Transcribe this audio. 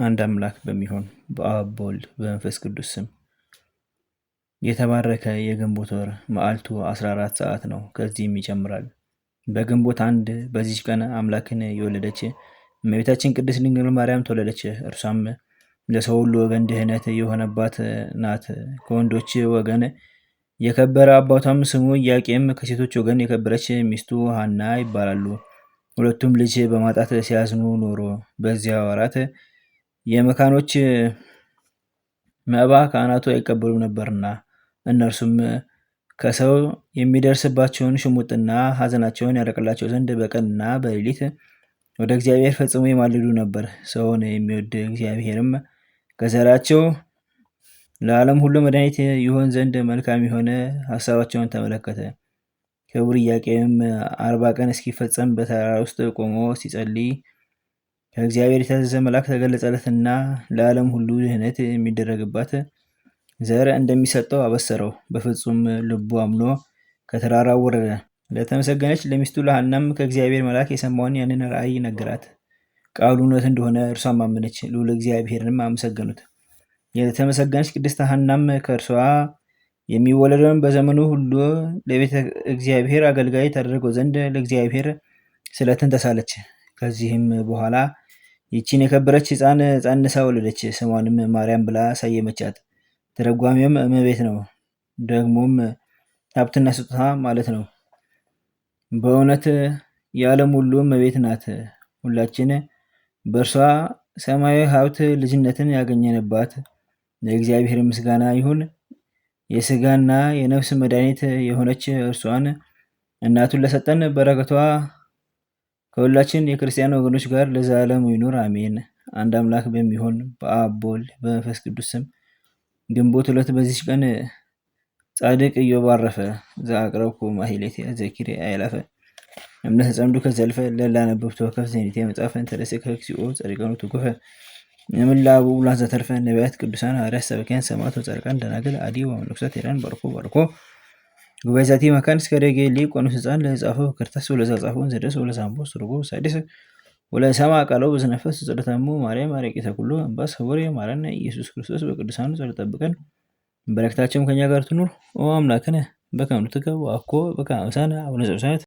አንድ አምላክ በሚሆን በአብ በወልድ በመንፈስ ቅዱስ ስም የተባረከ የግንቦት ወር መዓልቱ 14 ሰዓት ነው። ከዚህም ይጨምራል። በግንቦት አንድ በዚች ቀን አምላክን የወለደች እመቤታችን ቅድስት ድንግል ማርያም ተወለደች። እርሷም ለሰው ሁሉ ወገን ድህነት የሆነባት ናት። ከወንዶች ወገን የከበረ አባቷም ስሙ ኢያቄም፣ ከሴቶች ወገን የከበረች ሚስቱ ሐና ይባላሉ። ሁለቱም ልጅ በማጣት ሲያዝኑ ኖሮ። በዚያ ወራት የመካኖች መባ ካህናቱ አይቀበሉም ነበርና፣ እነርሱም ከሰው የሚደርስባቸውን ሽሙጥና ሐዘናቸውን ያርቅላቸው ዘንድ በቀንና በሌሊት ወደ እግዚአብሔር ፈጽሞ ይማልዱ ነበር። ሰውን የሚወድ እግዚአብሔርም ከዘራቸው ለዓለም ሁሉ መድኃኒት ይሆን ዘንድ መልካም የሆነ ሐሳባቸውን ተመለከተ። ክቡር ኢያቄምም 40 ቀን እስኪፈጸም በተራራ ውስጥ ቆሞ ሲጸልይ ከእግዚአብሔር የታዘዘ መልአክ ተገለጸለትና ለዓለም ሁሉ ድህነት የሚደረግባት ዘር እንደሚሰጠው አበሰረው። በፍጹም ልቡ አምኖ ከተራራው ወረደ። ለተመሰገነች ለሚስቱ ለሐናም ከእግዚአብሔር መልአክ የሰማውን ያንን ራእይ ነገራት። ቃሉ እውነት እንደሆነ እርሷም አመነች። ልዑል እግዚአብሔርንም አመሰገኑት። የተመሰገነች ቅድስት ሐናም ከእርሷ የሚወለደውን በዘመኑ ሁሉ ለቤተ እግዚአብሔር አገልጋይ ታደርገው ዘንድ ለእግዚአብሔር ስለትን ተሳለች። ከዚህም በኋላ ይቺን የከበረች ሕፃን ጸንሳ ወለደች። ስሟንም ማርያም ብላ ሰየመቻት። ትርጓሜውም እመቤት ነው። ደግሞም ሀብትና ስጦታ ማለት ነው። በእውነት የዓለም ሁሉ እመቤት ናት። ሁላችን በእርሷ ሰማያዊ ሀብት ልጅነትን ያገኘንባት ለእግዚአብሔር ምስጋና ይሁን። የስጋና የነፍስ መድኃኒት የሆነች እርሷን እናቱን ለሰጠን በረከቷ ከሁላችን የክርስቲያን ወገኖች ጋር ለዘላለሙ ይኑር አሜን። አንድ አምላክ በሚሆን በአብ በወልድ በመንፈስ ቅዱስ ስም ግንቦት 2 በዚች ቀን ጻድቅ ኢዮብ አረፈ። ዘአቅረብኩ ማሕሌተ ዘኪሬ አእላፈ እምነ ተጸምዱ ከዘልፈ ለላነብብቶ ከፍ ዘኒቴ መጽሐፈን ተደሰከ እግዚኦ ጸሪቀኑ ትጉፈ እምላቡ ብላን ዘተርፈ ነቢያት ቅዱሳን ሐዋርያት ሰበኪያን ሰማዕታት ጻድቃን ደናግል አዲ ወመነኮሳት ሄራን ባርኮ ጉባኤ ዛቲ መካን እስከ ደጌ ሊቆኑ ህፃን ለጻፈው ክርታስ ወለዛ ጻፈውን ዘደስ ወለሳምቦ ሱርጎ ሳዲስ ወለሰማ ቃለው በዝነፈስ ጸሎታሙ ማርያም አረቂተ ኩሉ አምባስ ወሬ ማረነ ኢየሱስ ክርስቶስ በቅዱሳኑ ጸሎት ጠብቀን በረከታቸውም ከኛ ጋር ትኑር። ኦ አምላክነ በከመ ትከው አኮ በከመ አብሳነ አቡነ ዘበሰማያት